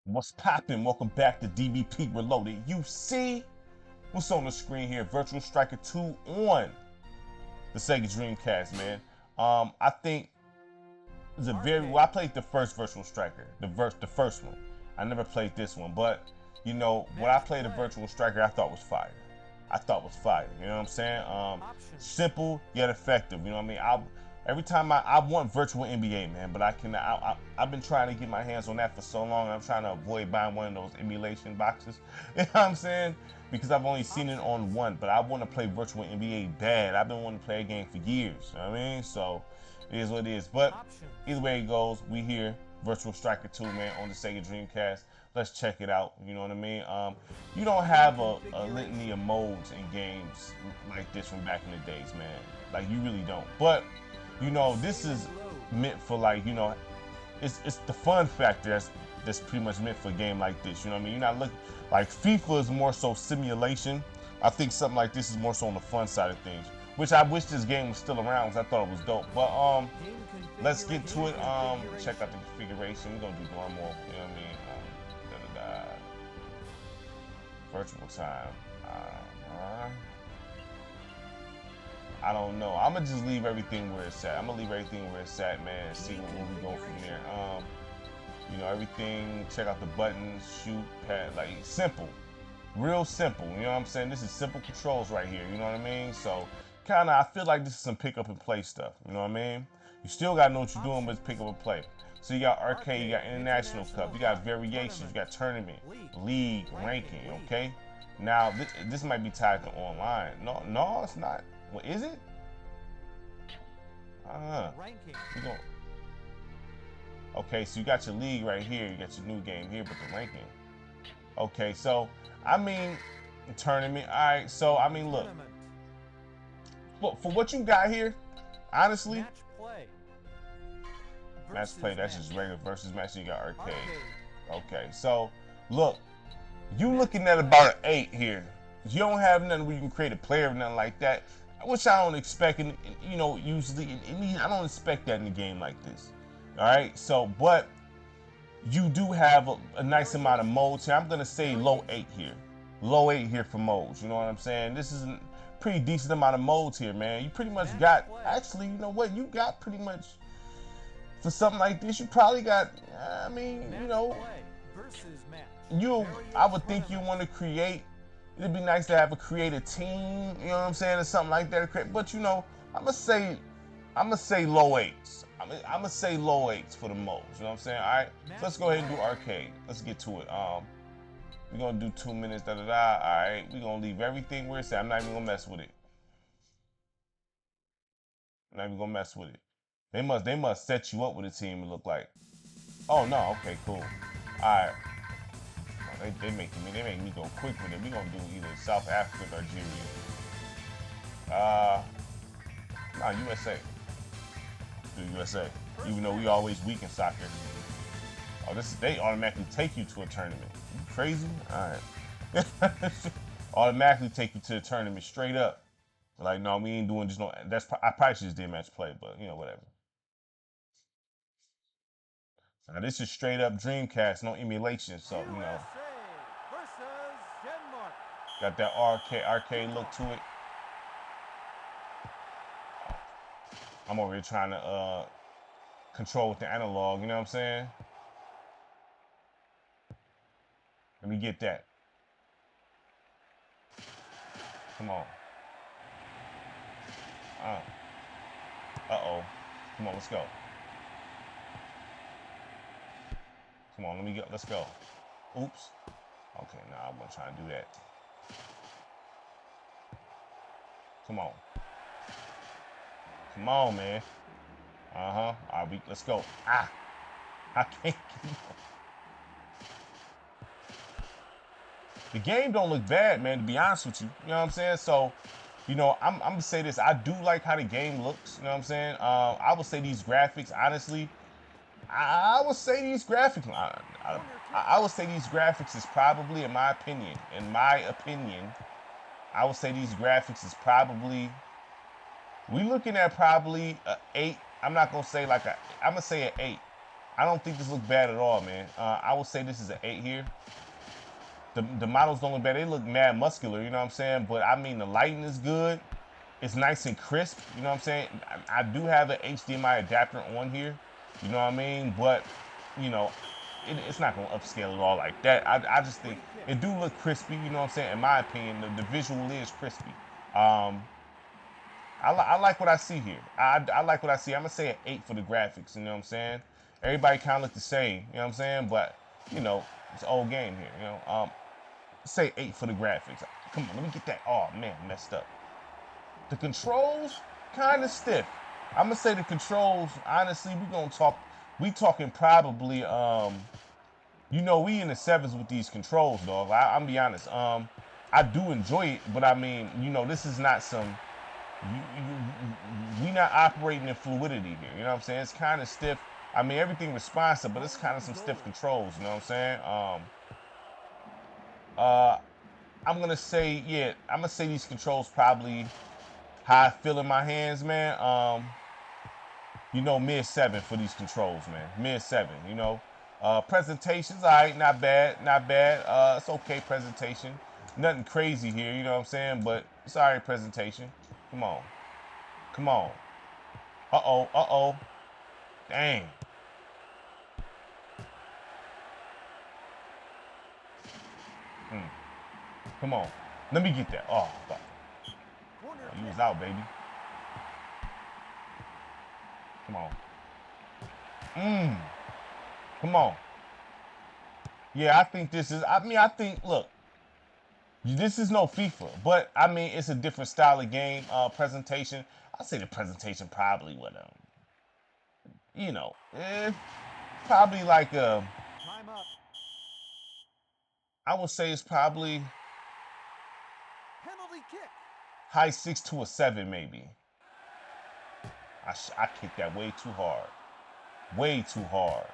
What's poppin'? Welcome back to DBP Reloaded. You see what's on the screen here? Virtual Striker 2 on the Sega Dreamcast, man. I think it's a very well. I played the first Virtual Striker, the first one. I never played this one, but you know, when I played the Virtual Striker, I thought was fire. I thought was fire. You know what I'm saying? Simple yet effective. You know what I mean? Every time I want virtual NBA, man, but I can. I've been trying to get my hands on that for so long. I'm trying to avoid buying one of those emulation boxes. You know what I'm saying? Because I've only seen it on one, but I want to play virtual NBA bad. I've been wanting to play a game for years. You know what I mean? So it is what it is. But either way it goes, we here. Virtual Striker 2, man, on the Sega Dreamcast. Let's check it out. You know what I mean? You don't have a litany of modes in games like this from back in the days, man. Like, you really don't. But you know, this is meant for, like, you know, it's the fun factor that's pretty much meant for a game like this. You know what I mean? You're not looking like FIFA is more so simulation. I think something like this is more so on the fun side of things, which I wish this game was still around because I thought it was dope. But let's get to it. Check out the configuration. We're gonna do normal. You know what I mean? Virtual time. I don't know. I'm gonna just leave everything where it's at. I'm gonna leave everything where it's at, man, and see where we go from there. You know, everything, check out the buttons, shoot, pad, like simple. Real simple, you know what I'm saying? This is simple controls right here, you know what I mean? So kinda I feel like this is some pick up and play stuff, you know what I mean? You still gotta know what you're doing, but it's pick up and play. So you got arcade, you got international cup, you got variations, you got tournament, league, ranking, okay? Now this might be tied to online. No, it's not. What is it? You go. Okay, so you got your league right here. You got your new game here, but the ranking. Okay, so I mean, tournament. All right, so I mean, look, for what you got here, honestly, match play. That's just regular versus match. You got arcade. Okay, so look, you looking at about an 8 here. You don't have nothing where you can create a player or nothing like that. Which I don't expect, you know, usually, I don't expect that in a game like this. All right, so, but you do have a nice amount of modes here. I'm gonna say low 8 here. Low 8 here for modes, you know what I'm saying? This is a pretty decent amount of modes here, man. You pretty much got, actually, you know what? You got pretty much, for something like this, you probably got, I mean, you know, I would think you want to create. It'd be nice to have a creative team, you know what I'm saying, or something like that. But you know, I'm gonna say low 8s. I'm gonna say low 8s for the most. You know what I'm saying? All right, so let's go ahead and do arcade. Let's get to it. We're gonna do 2 minutes. All right, we're gonna leave everything where it's at. I'm not even gonna mess with it. I'm not even gonna mess with it. They must set you up with a team. It look like. Oh no. Okay. Cool. All right. They make me go quick with it. We gonna do either South Africa or Algeria. Nah, USA. Do USA. Even though we always weak in soccer. Oh, they automatically take you to a tournament. You crazy? All right. Automatically take you to the tournament straight up. Like, no, we ain't doing just no. I probably should just did match play, but you know, whatever. Now this is straight up Dreamcast, no emulation, so you know. Got that arcade look to it. I'm over here trying to control with the analog, you know what I'm saying? Let me get that. Come on. Uh-oh. Come on, let's go. Come on, let's go. Oops. Okay, nah, I'm gonna try to do that. Come on. Come on, man. All right, let's go. I can't. The game don't look bad, man, to be honest with you. You know what I'm saying? So, you know, I'm gonna say this. I do like how the game looks. You know what I'm saying? I would say these graphics, honestly, I would say these graphics. I would say these graphics is probably, in my opinion, I would say these graphics is probably. We looking at probably a 8. I'm not gonna say I'm gonna say an 8. I don't think this looks bad at all, man. I would say this is an 8 here. The models don't look bad. They look mad muscular, you know what I'm saying? But I mean, the lighting is good. It's nice and crisp, you know what I'm saying? I do have an HDMI adapter on here, you know what I mean? But, you know, it's not going to upscale at all like that. I just think it do look crispy, you know what I'm saying? In my opinion, the visual is crispy. I like what I see here. I like what I see. I'm going to say an 8 for the graphics, you know what I'm saying? Everybody kind of look the same, you know what I'm saying? But, you know, it's an old game here, you know? Say 8 for the graphics. Come on, let me get that. Oh, man, messed up. The controls, kind of stiff. I'm going to say the controls, honestly, we talking probably, you know, we in the 7s with these controls, dog. I'm be honest. I do enjoy it, but I mean, you know, this is not some, we not operating in fluidity here. You know what I'm saying? It's kind of stiff. I mean, everything responsive, but it's kind of some stiff controls. You know what I'm saying? I'm gonna say, yeah, I'm gonna say these controls probably how I feel in my hands, man. You know, mid-7 for these controls, man. Mid-7. You know, presentations, all right, not bad, not bad. It's okay presentation. Nothing crazy here, you know what I'm saying? But it's all right presentation. Come on. Come on. Uh-oh, uh-oh. Dang. Come on. Let me get that. Oh, fuck. Oh, you was out, baby. Come on. Come on. Yeah, I think this is, I think, look, this is no FIFA, but, I mean, it's a different style of game, presentation. I'll say the presentation probably would, you know, probably like a, I would say it's probably high 6 to a 7, maybe. I kicked that way too hard. Way too hard.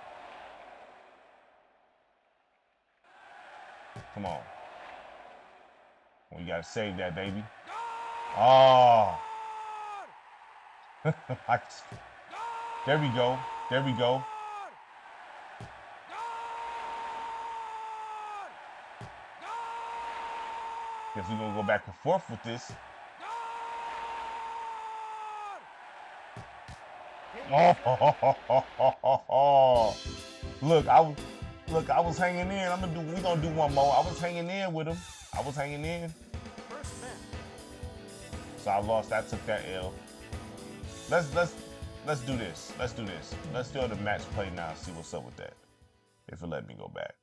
Come on. We gotta save that, baby. Oh. There we go. There we go. Guess we're gonna go back and forth with this. Oh, look, I was hanging in. We gonna do one more. I was hanging in with him. I was hanging in. So I lost. I took that L. Let's do this. Let's do this. Let's do the match play now and see what's up with that. If it let me go back.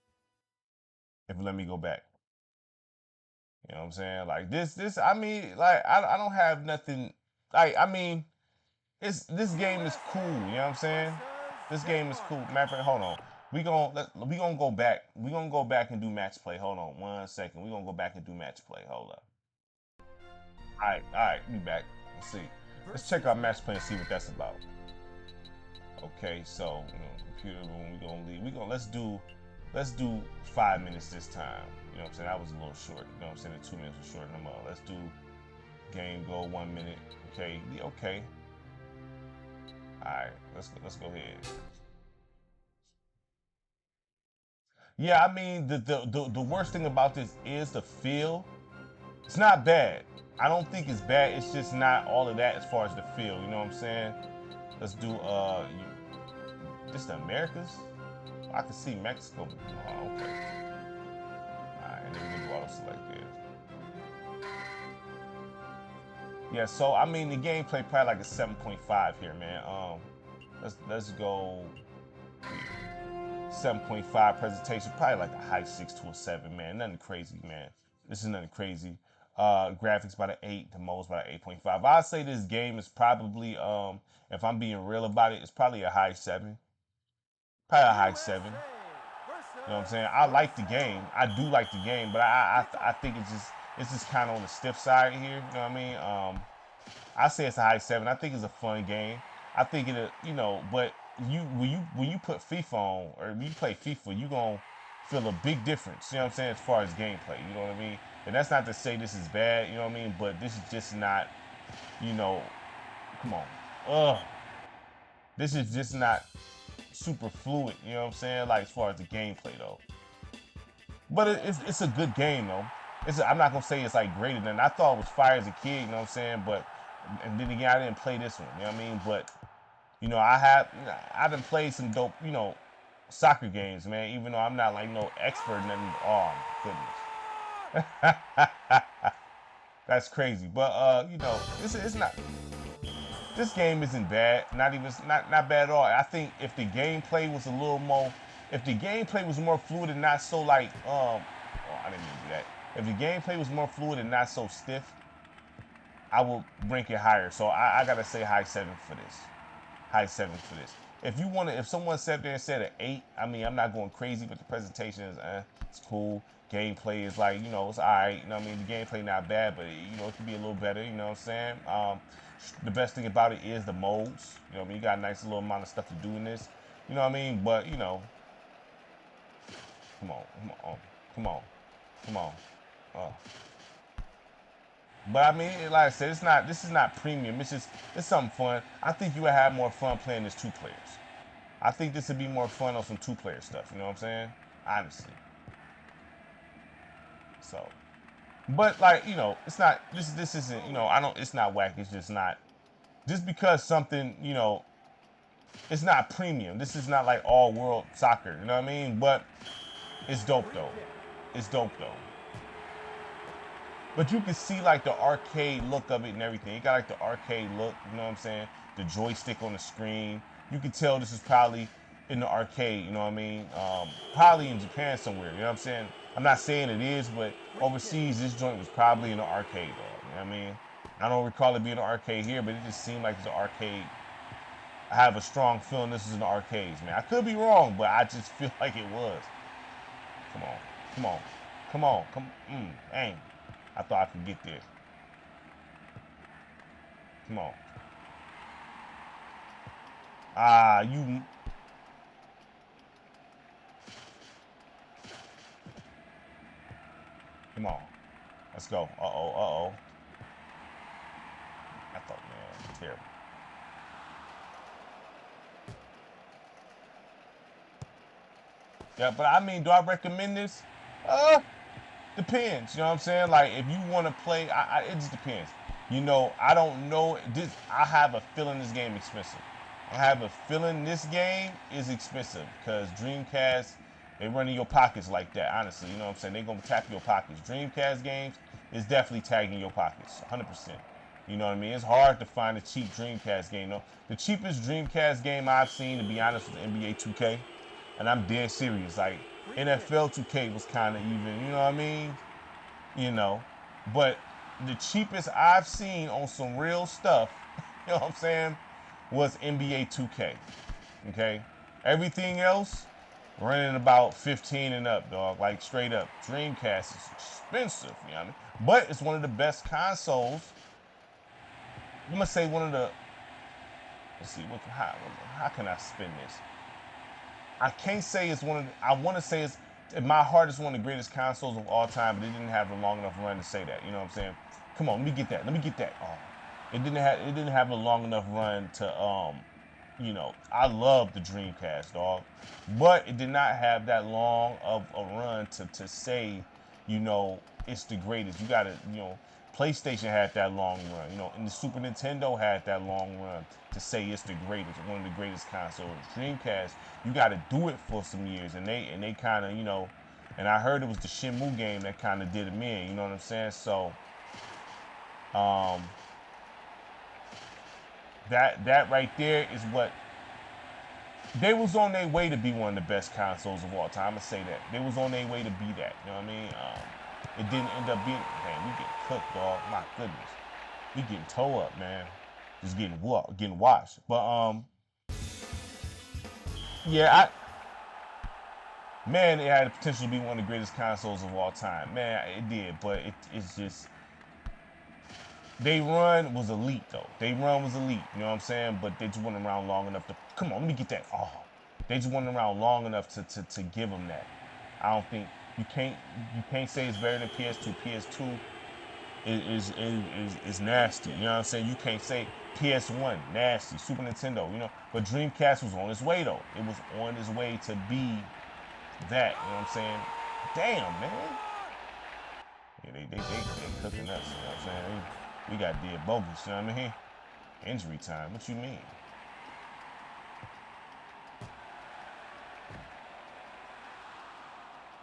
If it let me go back. You know what I'm saying? Like this, I mean, like I don't have nothing. Like, I mean, this game is cool, you know what I'm saying? This game is cool. Matter of fact, hold on. We gonna go back. We gonna go back and do match play. Hold on 1 second. We gonna go back and do match play. Hold up. All right, we back. Let's see. Let's check out match play and see what that's about. Okay, so you know, computer room. We gonna leave. Let's do 5 minutes this time. You know what I'm saying? That was a little short. You know what I'm saying? The 2 minutes was short. Let's do game go 1 minute. Okay, okay. All right, let's go ahead. Yeah, I mean the worst thing about this is the feel. It's not bad. I don't think it's bad. It's just not all of that as far as the feel. You know what I'm saying? Let's do this the Americas. I can see Mexico. Oh, okay. All right, and then we do auto select this. Yeah, so I mean the gameplay probably like a 7.5 here, man. Let's go 7.5 presentation, probably like a high 6 to a 7, man. Nothing crazy, man. This is nothing crazy. Graphics by the 8, the modes by the 8.5. I'd say this game is probably, if I'm being real about it, it's probably a high 7. Probably a high 7. You know what I'm saying? I like the game. I do like the game, but I think it's just kind of on the stiff side here. You know what I mean? I say it's a high 7. I think it's a fun game. I think it, you know, but when you put FIFA on or when you play FIFA, you gonna feel a big difference. You know what I'm saying? As far as gameplay, you know what I mean? And that's not to say this is bad. You know what I mean? But this is just not, you know, come on, this is just not super fluid, you know what I'm saying? Like as far as the gameplay though. But it's a good game though. I'm not gonna say it's like greater than I thought it was fire as a kid, you know what I'm saying? But and then again I didn't play this one, you know what I mean? But you know, I done played some dope, you know, soccer games, man, even though I'm not like no expert in them. Oh my goodness. That's crazy. But you know, it's not this game isn't bad. Not bad at all. I think if the gameplay was a little more, if the gameplay was more fluid and not so like oh, I didn't mean to do that. If the gameplay was more fluid and not so stiff, I will rank it higher. So I gotta say high 7 for this. High 7 for this. If you wanna, if someone sat there and said an 8, I mean I'm not going crazy, but the presentation is it's cool. Gameplay is like, you know, it's alright. You know what I mean? The gameplay not bad, but you know, it could be a little better, you know what I'm saying? The best thing about it is the modes. You know what I mean? You got a nice little amount of stuff to do in this. You know what I mean? But, you know, come on, come on, come on, come on. But I mean, like I said, this is not premium. It's something fun. I think you would have more fun playing this 2 players. I think this would be more fun on some 2-player stuff, you know what I'm saying? Honestly. So, but like, you know, it's not, this isn't, you know, it's not whack, it's just not, just because something, you know, it's not premium. This is not like all world soccer, you know what I mean? But it's dope though. It's dope though. But you can see like the arcade look of it and everything. It got like the arcade look, you know what I'm saying? The joystick on the screen. You can tell this is probably in the arcade, you know what I mean? Probably in Japan somewhere, you know what I'm saying? I'm not saying it is, but overseas this joint was probably in the arcade, dog, you know what I mean? I don't recall it being an arcade here, but it just seemed like it's an arcade. I have a strong feeling this is in the arcades, man. I could be wrong, but I just feel like it was. Come on, come on, come on, dang. I thought I could get there. Come on. You. Come on. Let's go. Uh-oh. I thought, man, terrible. Yeah, but I mean, do I recommend this? Depends. You know what I'm saying? Like, if you want to play, it just depends. You know, I don't know. I have a feeling this game is expensive. I have a feeling this game is expensive because Dreamcast, they run in your pockets like that, honestly. You know what I'm saying? They're going to tap your pockets. Dreamcast games is definitely tagging your pockets, 100%. You know what I mean? It's hard to find a cheap Dreamcast game, though. The cheapest Dreamcast game I've seen, to be honest, was NBA 2K. And I'm dead serious. Like, NFL 2K was kind of even, you know what I mean? You know, but the cheapest I've seen on some real stuff, you know what I'm saying, was NBA 2K. Okay? Everything else, running about 15 and up, dog. Like, straight up. Dreamcast is expensive, you know what I mean? But it's one of the best consoles. I'm going to say one of the, let's see, how can I spin this? I can't say it's one of the, I want to say it's, in my heart, it's one of the greatest consoles of all time, but it didn't have a long enough run to say that. You know what I'm saying? Come on, let me get that. Oh, it didn't have a long enough run to, you know, I love the Dreamcast, dog, but it did not have that long of a run to say, you know, it's the greatest. You gotta, you know, PlayStation had that long run, you know, and the Super Nintendo had that long run to say it's the greatest, one of the greatest consoles. Dreamcast, you got to do it for some years, and they kind of, you know, and I heard it was the Shenmue game that kind of did them in, you know what I'm saying? So, that right there is what they was on their way to be one of the best consoles of all time. I'ma say that they was on their way to be that. You know what I mean? It didn't end up being. Man, we getting cooked, dog. My goodness, we getting toe up, man. Just getting washed. But yeah, man, it had the potential to be one of the greatest consoles of all time. Man, it did, but it's just. They run was elite though. They run was elite, you know what I'm saying? But they just went around long enough to come on, let me get that. Oh, they just went around long enough to give them that. I don't think you can't say it's better than PS2. PS2 is nasty. You know what I'm saying? You can't say PS1 nasty, Super Nintendo, you know. But Dreamcast was on its way though. It was on its way to be that. You know what I'm saying? Damn, man. Yeah, they cooking us. You know what I'm saying? We got dead bogus. You know what I mean? Injury time. What you mean?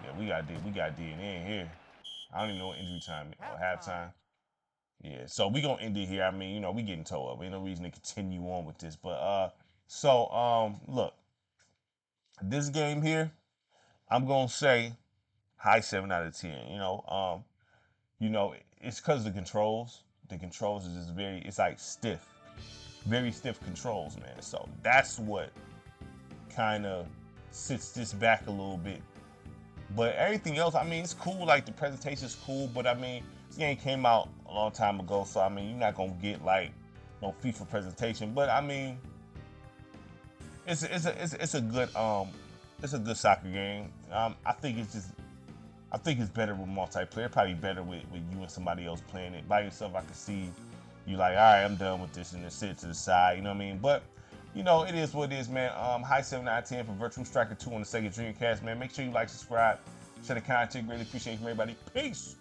Yeah, we got dead in here. I don't even know what injury time or halftime. Yeah, so we gonna end it here. I mean, you know, we getting towed up. Ain't no reason to continue on with this. But look, this game here, I'm gonna say high 7 out of 10. It's because of the controls. The controls is just it's like stiff, very stiff controls, man. So that's what kind of sits this back a little bit. But everything else, I mean, it's cool. Like the presentation's cool, but I mean, this game came out a long time ago, so I mean, you're not gonna get like no FIFA presentation. But I mean, it's a good soccer game. I think it's better with multiplayer. Probably better with you and somebody else playing it. By yourself, I can see you like, all right, I'm done with this, and then sit it to the side. You know what I mean? But you know, it is what it is, man. High 7 out of 10 for Virtua Striker 2 on the Sega Dreamcast, man. Make sure you like, subscribe, share the content. Greatly appreciate from everybody. Peace.